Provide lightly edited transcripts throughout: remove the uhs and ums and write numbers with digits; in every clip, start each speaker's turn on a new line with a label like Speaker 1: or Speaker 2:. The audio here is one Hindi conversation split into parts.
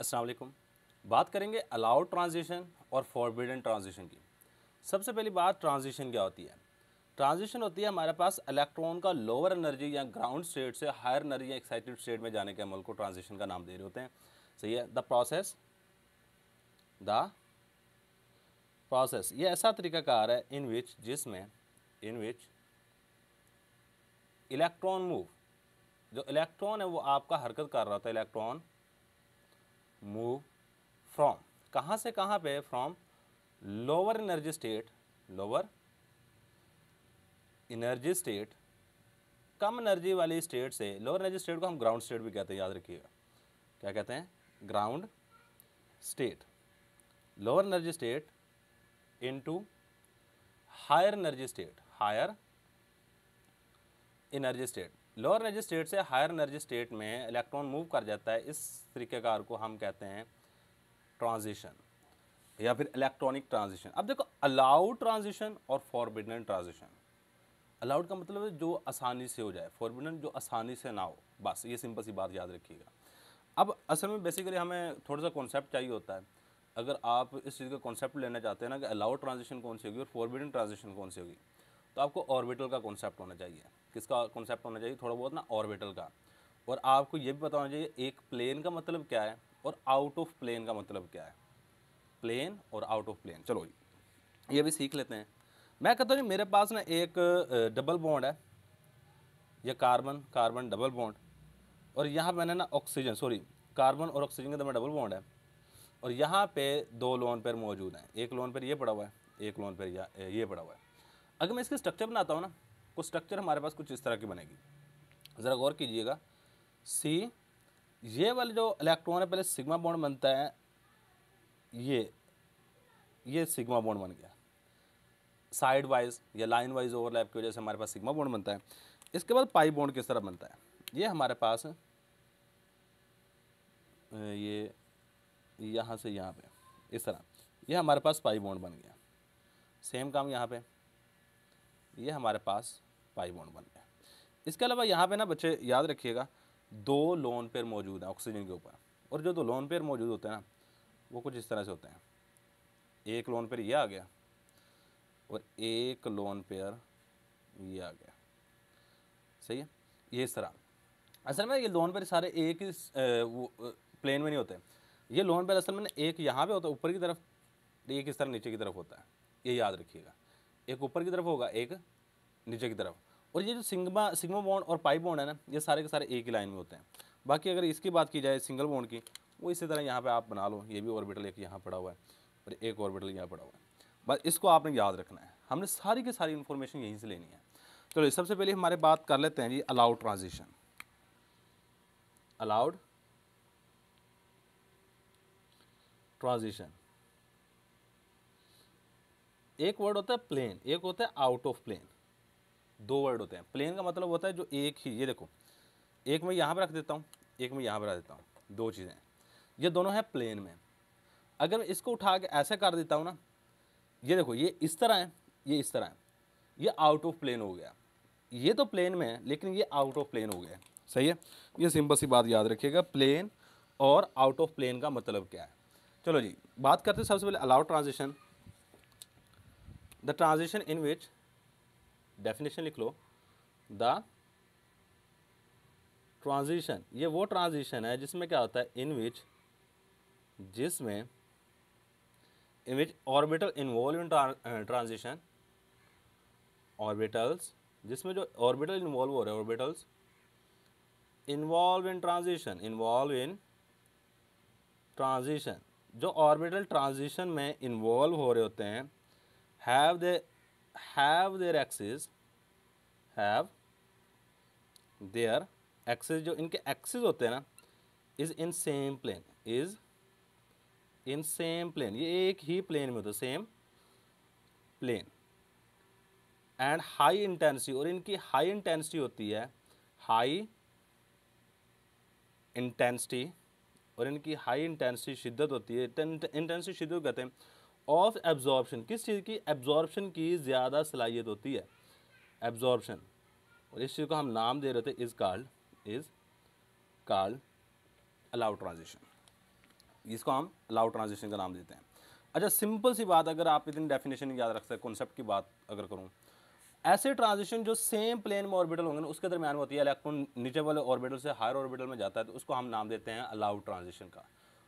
Speaker 1: अस्सलाम वालेकुम। बात करेंगे अलाउड ट्रांजिशन और फॉरबिडन ट्रांजिशन की। सबसे पहली बात, ट्रांजिशन क्या होती है? ट्रांजिशन होती है हमारे पास इलेक्ट्रॉन का लोअर एनर्जी या ग्राउंड स्टेट से हायर एनर्जी या एक्साइटेड स्टेट में जाने के अमल को ट्रांजिशन का नाम दे रहे होते हैं। सही है। द प्रोसेस ये ऐसा तरीकाकार है इन विच इलेक्ट्रॉन मूव, जो इलेक्ट्रॉन है वो आपका हरकत कर रहा होता है। इलेक्ट्रॉन मूव फ्रॉम, कहाँ से कहाँ पे? From lower energy state, come energy वाली स्टेट से। लोअर एनर्जी स्टेट को हम ग्राउंड स्टेट भी कहते हैं, याद रखिएगा। क्या कहते हैं? Ground state. Lower energy state into higher energy state, lower energy state से हायर एनर्जी स्टेट में इलेक्ट्रॉन मूव कर जाता है। इस तरीक़ेकार को हम कहते हैं ट्रांजिशन या फिर इलेक्ट्रॉनिक ट्रांजिशन। अब देखो, अलाउड ट्रांजिशन और फॉरबिडन ट्रांजिशन। अलाउड का मतलब है जो आसानी से हो जाए, फॉरबिडन जो आसानी से ना हो। बस ये सिंपल सी बात याद रखिएगा। अब असल में बेसिकली हमें थोड़ा सा कॉन्सेप्ट चाहिए होता है। अगर आप इस चीज़ का कॉन्सेप्ट लेना चाहते हैं ना कि अलाउड ट्रांजिशन कौन सी होगी और फॉरबिडन ट्रांजिशन कौन सी होगी, तो आपको ऑर्बिटल का कॉन्सेप्ट होना चाहिए। किसका कॉन्सेप्ट होना चाहिए? थोड़ा बहुत ना ऑर्बिटल का। और आपको ये भी पता होना चाहिए एक प्लेन का मतलब क्या है और आउट ऑफ प्लेन का मतलब क्या है। प्लेन और आउट ऑफ प्लेन, चलो ये भी सीख लेते हैं। मैं कहता हूँ मेरे पास ना एक डबल बॉन्ड है, ये कार्बन कार्बन डबल बॉन्ड, और यहाँ मैंने ना ऑक्सीजन, सॉरी, कार्बन और ऑक्सीजन के दरमियान डबल बॉन्ड है, और यहाँ पे दो लोन पेयर मौजूद हैं। एक लोन पेयर ये पड़ा हुआ है, एक लोन पेयर ये पड़ा हुआ है। अगर मैं इसकी स्ट्रक्चर बनाता हूँ ना, कुछ स्ट्रक्चर हमारे पास कुछ इस तरह की बनेगी। ज़रा गौर कीजिएगा। सी, ये वाला जो इलेक्ट्रॉन है पहले सिग्मा बॉन्ड बनता है, ये सिग्मा बॉन्ड बन गया। साइड वाइज या लाइन वाइज ओवरलैप की वजह से हमारे पास सिग्मा बॉन्ड बनता है। इसके बाद पाई बॉन्ड किस तरह बनता है? ये हमारे पास ये यहाँ से यहाँ पे इस तरह, ये हमारे पास पाई बॉन्ड बन गया। सेम काम यहाँ पे, ये हमारे पास पाई बॉन्ड बन गया। इसके अलावा यहाँ पे ना बच्चे याद रखिएगा, दो लोन पेयर मौजूद हैं ऑक्सीजन के ऊपर, और जो दो लोन पेयर मौजूद होते हैं ना, वो कुछ इस तरह से होते हैं। एक लोन पेयर ये आ गया और एक लोन पेयर ये आ गया। सही है। ये इस तरह, असल में ये लोन पेयर सारे एक ही प्लेन में नहीं होते। ये लोन पेयर असल में एक यहाँ पे होता है ऊपर की तरफ, एक इस तरह नीचे की तरफ होता है। ये याद रखिएगा, एक ऊपर की तरफ होगा, एक नीचे की तरफ। और ये जो सिग्मा बॉन्ड और पाई बॉन्ड है ना, ये सारे के सारे एक ही लाइन में होते हैं। बाकी अगर इसकी बात की जाए सिंगल बॉन्ड की, वो इसी तरह यहाँ पे आप बना लो। ये भी ऑर्बिटल एक यहाँ पड़ा हुआ है और एक ऑर्बिटल यहाँ पड़ा हुआ है। बस इसको आपने याद रखना है। हमने सारी की सारी इन्फॉर्मेशन यहीं से लेनी है। चलो सबसे पहले हमारे बात कर लेते हैं जी अलाउड ट्रांजिशन। अलाउड ट्रांजिशन, एक वर्ड होता है प्लेन, एक होता है आउट ऑफ प्लेन। दो वर्ड होते हैं। प्लेन का मतलब होता है जो एक ही, ये देखो, एक मैं यहाँ पर रख देता हूँ, एक मैं यहाँ पर रख देता हूँ, दो चीज़ें, ये दोनों हैं प्लेन में। अगर मैं इसको उठा के ऐसे कर देता हूँ ना, ये देखो, ये इस तरह है, ये इस तरह है, ये आउट ऑफ प्लेन हो गया। ये तो प्लेन में है लेकिन ये आउट ऑफ प्लेन हो गया। सही है। ये सिंपल सी बात याद रखिएगा, प्लेन और आउट ऑफ प्लेन का मतलब क्या है। चलो जी, बात करते हैं सबसे पहले allowed transition. The transition in which, definition लिख लो, द ट्रांजिशन, ये वो ट्रांजिशन है जिसमें क्या होता है, जिसमें orbital involve in transition, orbitals, जिसमें जो ऑर्बिटल इन्वॉल्व हो रहे हैं, ऑर्बिटल्स इन्वॉल्व इन ट्रांजिशन, जो ऑर्बिटल ट्रांजिशन में इन्वॉल्व हो रहे होते हैं, हैव देयर एक्सिस, जो इनके एक्सिस होते हैं ना, इज इन सेम प्लेन, ये एक ही प्लेन में होते हैं, same plane. And high intensity, और इनकी हाई इंटेंसिटी होती है, हाई इंटेंसिटी, और इनकी हाई इंटेंसिटी शिद्दत होती है। इंटेंसिटी शिद्दत कहते हैं ऑफ एब्जॉर्प्शन, किस चीज़ की? एब्जॉर्प्शन की ज़्यादा सलाहियत होती है, एब्जॉर्प्शन। और इस चीज़ को हम नाम दे रहे थे, इज़ कॉल्ड अलाउड ट्रांजिशन। इसको हम अलाउ ट्रांजिशन का नाम देते हैं। अच्छा, सिंपल सी बात, अगर आप इतनी डेफिनेशन याद रख सकते, कॉन्सेप्ट की बात अगर करूँ, ऐसे ट्रांजिशन जो सेम प्लेन में ऑर्बिटल होंगे ना उसके दरमियान होती है, इलेक्ट्रॉन नीचे वाले ऑर्बिटल से हायर ऑर्बिटल में जाता है, तो उसको हम नाम देते हैं अलाउड ट्रांजिशन का।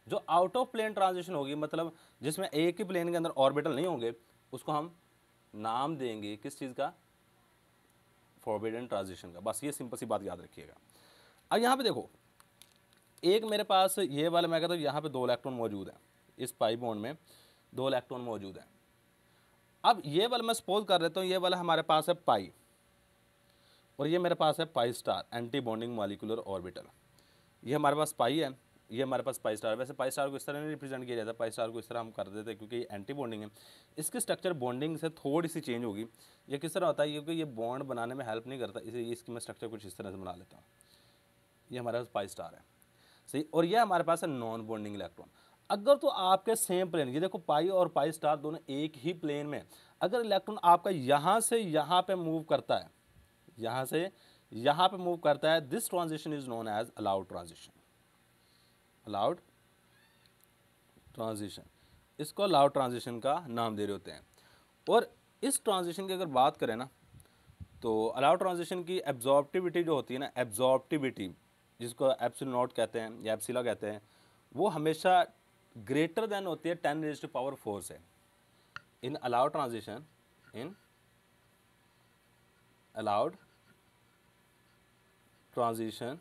Speaker 1: जो आउट ऑफ प्लेन ट्रांजिशन होगी, मतलब जिसमें एक ही प्लेन के अंदर ऑर्बिटल नहीं होंगे, उसको हम नाम देंगे किस चीज़ का? फॉरबिडन ट्रांजिशन का। बस ये सिंपल सी बात याद रखिएगा। अब यहाँ पे देखो, एक मेरे पास ये वाला, मैं कहता हूँ यहाँ पे 2 इलेक्ट्रॉन मौजूद हैं, इस पाई बॉन्ड में 2 इलेक्ट्रॉन मौजूद हैं। अब ये वाला मैं सपोज कर लेता हूँ, ये वाला हमारे पास है पाई, और ये मेरे पास है pi star, anti bonding molecular orbital. ये हमारे पास पाई है, ये हमारे पास पाई स्टार। वैसे पाई स्टार को इस तरह नहीं रिप्रेजेंट किया जाता, पाई स्टार को इस तरह हम कर देते हैं क्योंकि ये एंटी बॉन्डिंग है। इसकी स्ट्रक्चर बॉन्डिंग से थोड़ी सी चेंज होगी। ये किस तरह होता है, क्योंकि ये बॉन्ड बनाने में हेल्प नहीं करता, इसलिए इसकी मैं स्ट्रक्चर कुछ इस तरह से बना लेता हूँ। ये हमारे पास पाई स्टार है, सही। और ये हमारे पास है नॉन बॉन्डिंग इलेक्ट्रॉन। अगर तो आपके सेम प्लेन, ये देखो पाई और पाई स्टार दोनों एक ही प्लेन में, अगर इलेक्ट्रॉन आपका यहाँ से यहाँ पे मूव करता है, यहाँ से यहाँ पे मूव करता है, this transition is known as allowed transition. Allowed transition, इसको अलाउड ट्रांजिशन का नाम दे रहे होते हैं। और इस ट्रांजिशन की अगर बात करें ना, तो अलाउड ट्रांजिशन की एब्जॉर्प्टिविटी जो होती है ना, एब्जॉर्प्टिविटी जिसको एप्सिलॉन नॉट कहते हैं या एप्सिला कहते हैं, वो हमेशा ग्रेटर देन होती है 10⁴ से। In allowed transition, in allowed transition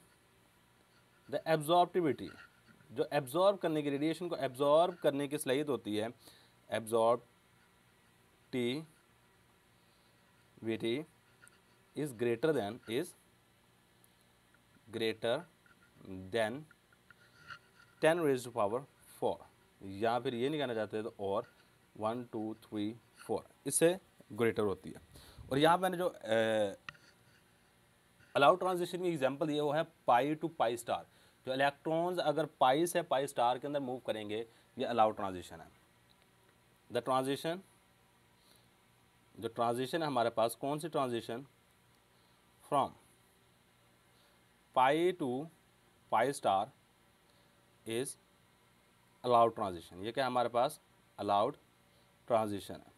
Speaker 1: the absorptivity, जो एब्जॉर्ब करने की, रेडिएशन को एब्जॉर्ब करने की सलाहियत होती है, एब्जॉर्प्टिविटी इज ग्रेटर देन 10⁴, या फिर ये नहीं कहना चाहते तो और 1 2 3 4 इससे ग्रेटर होती है। और यहाँ मैंने जो अलाउड ट्रांजिशन की एग्जांपल दिया वो है पाई टू पाई स्टार। जो इलेक्ट्रॉन्स अगर पाई से पाई स्टार के अंदर मूव करेंगे, ये अलाउड ट्रांजिशन है। द ट्रांजिशन, जो ट्रांजिशन है हमारे पास, कौन सी transition? From pi to pi star is allowed transition. ये क्या है हमारे पास? अलाउड ट्रांजिशन है।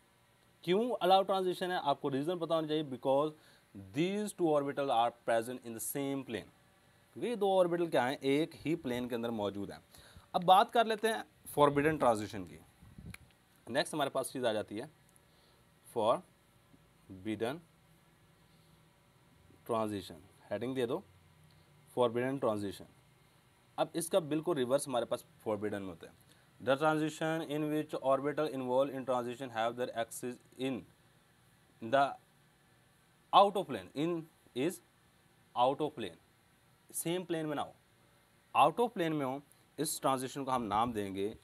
Speaker 1: क्यों अलाउड ट्रांजिशन है? आपको रीज़न पता होना चाहिए, because these 2 orbital are present in the same plane. क्योंकि ये 2 ऑर्बिटल क्या हैं, एक ही प्लेन के अंदर मौजूद हैं। अब बात कर लेते हैं फॉरबिडन ट्रांजिशन की। नेक्स्ट हमारे पास चीज़ आ जाती है फॉरबिडन ट्रांजिशन। हेडिंग दे दो, फॉरबिडन ट्रांजिशन। अब इसका बिल्कुल रिवर्स हमारे पास फॉरबिडन में होता है। The transition in which orbital involve in transition have their axis in the out of plane, in is out of plane, same plane में ना हो, आउट ऑफ प्लेन में हो, इस ट्रांजिशन को हम नाम देंगे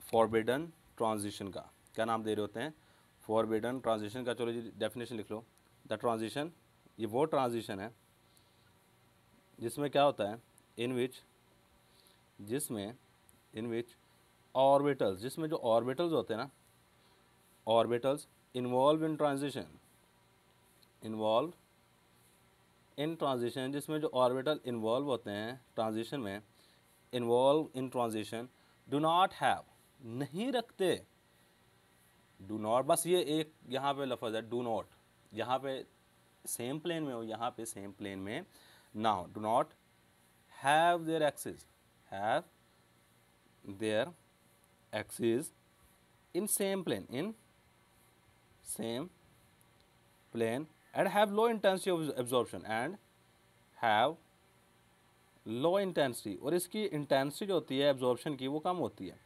Speaker 1: फॉरबिडन ट्रांजिशन का। क्या नाम दे रहे होते हैं? फॉरबिडन ट्रांजिशन का। चलो जी डेफिनेशन लिख लो। द ट्रांजिशन, ये वो ट्रांजिशन है जिसमें क्या होता है, इन विच ऑर्बिटल्स, जिसमें जो ऑर्बिटल्स होते हैं ना, ऑर्बिटल्स इन्वॉल्व इन ट्रांजिशन, जिसमें जो ऑर्बिटल इन्वॉल्व होते हैं ट्रांजिशन में, involve in transition do not have, नहीं रखते, डू नॉट, बस ये एक यहाँ पे लफ्ज़ है डू नॉट, यहाँ पे सेम प्लेन में हो, यहाँ पे सेम प्लेन में ना हो। Do not have their axis, have their axis in same plane, and have low intensity of absorption, and have low intensity, और इसकी इंटेंसिटी जो होती है एब्जॉर्प्शन की वो कम होती है।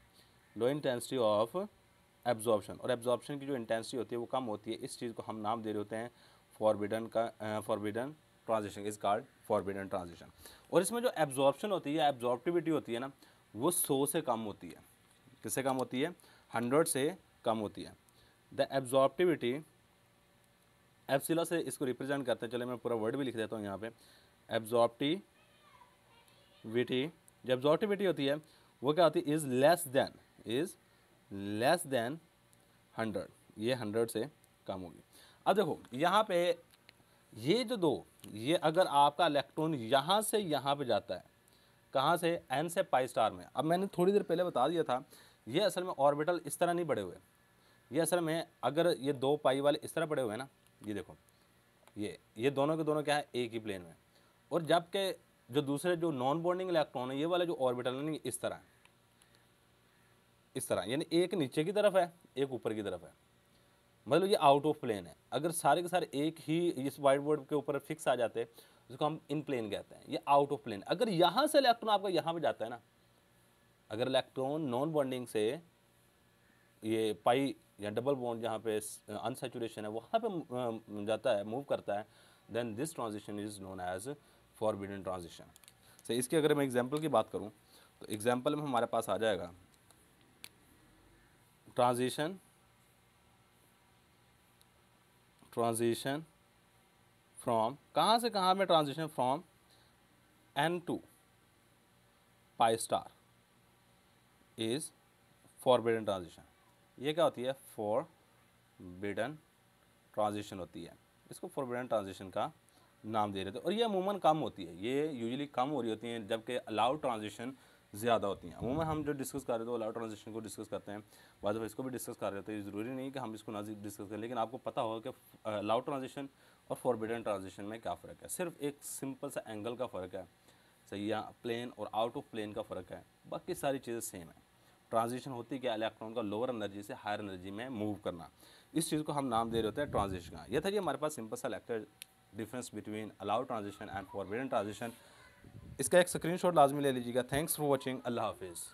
Speaker 1: लो इंटेंसिटी ऑफ एब्जॉर्प्शन, और एब्जॉर्प्शन की जो इंटेंसिटी होती है वो कम होती है। इस चीज़ को हम नाम दे रहे होते हैं forbidden transition, is called forbidden transition. और इसमें जो एब्जॉर्प्शन होती है, एब्जॉर्प्टिविटी होती है ना, वो 100 से कम होती है। किससे कम होती है? 100 से कम होती है। द एब्जॉर्प्टिविटी, एप्सिला से इसको रिप्रेजेंट करते हैं। चले मैं पूरा वर्ड भी लिख देता हूँ यहाँ पे। एब्जॉर्प्टिविटी, जो एब्जॉर्प्टिविटी होती है वो क्या होती है? इज़ लेस देन 100, ये 100 से कम होगी। अब देखो यहाँ पे ये जो 2, ये अगर आपका इलेक्ट्रॉन यहाँ से यहाँ पे जाता है, कहाँ से, n से पाई स्टार में। अब मैंने थोड़ी देर पहले बता दिया था, ये असल में ऑर्बिटल इस तरह नहीं बढ़े हुए, ये असल में अगर ये 2 पाई वाले इस तरह पड़े हुए हैं ना, ये देखो ये दोनों के दोनों क्या है, एक ही प्लेन में, और जबकि जो दूसरे जो नॉन बॉन्डिंग इलेक्ट्रॉन है, ये वाला जो ऑर्बिटल है नहीं, इस तरह है, इस तरह, यानी एक नीचे की तरफ है, एक ऊपर की तरफ है, मतलब ये आउट ऑफ प्लेन है। अगर सारे के सारे एक ही इस वाइट बोर्ड के ऊपर फिक्स आ जाते हैं, उसको हम इन प्लेन कहते हैं, ये आउट ऑफ प्लेन। अगर यहाँ से इलेक्ट्रॉन आपका यहाँ पे जाता है ना, अगर इलेक्ट्रॉन नॉन बॉन्डिंग से ये पाई या डबल बॉन्ड जहाँ पे अनसैचुरेशन है वहाँ पे जाता है, मूव करता है, then this transition is known as forbidden transition. So इसकी अगर मैं एग्जांपल की बात करूँ तो एग्जांपल में हमारे पास आ जाएगा ट्रांजिशन फ्रॉम, कहाँ से कहाँ में transition, from n to pi star is forbidden transition. ये क्या होती है, फॉरबिडन ट्रांजिशन होती है, इसको फॉरबिडन ट्रांजिशन का नाम दे रहे थे। और ये अमूमन कम होती है, ये यूजुअली कम हो रही होती हैं, जबकि अलाउड ट्रांजिशन ज़्यादा होती हैं। अमूमन हम जो डिस्कस कर रहे थे वो अलाउड ट्रांजिशन को डिस्कस करते हैं, बाद में इसको भी डिस्कस कर रहे थे। ज़रूरी नहीं कि हम इसको ना डिस्कस करें, लेकिन आपको पता होगा कि अलाउड ट्रांजिशन और फॉरबिडन ट्रांजिशन में क्या फ़र्क है। सिर्फ एक सिंपल सा एंगल का फ़र्क है, सही, या प्लेन और आउट ऑफ प्लेन का फ़र्क है, बाकी सारी चीज़ें सेम है। ट्रांजिशन होती क्या, इलेक्ट्रॉन का लोअर एनर्जी से हायर एनर्जी में मूव करना, इस चीज़ को हम नाम दे रहे होते हैं ट्रांजिशन का। यह था कि हमारे पास सिंपल सा lecture, difference between allowed transition and forbidden transition. इसका एक स्क्रीनशॉट लाजमी ले लीजिएगा। थैंक्स फॉर वॉचिंग, अल्लाह हाफिज़।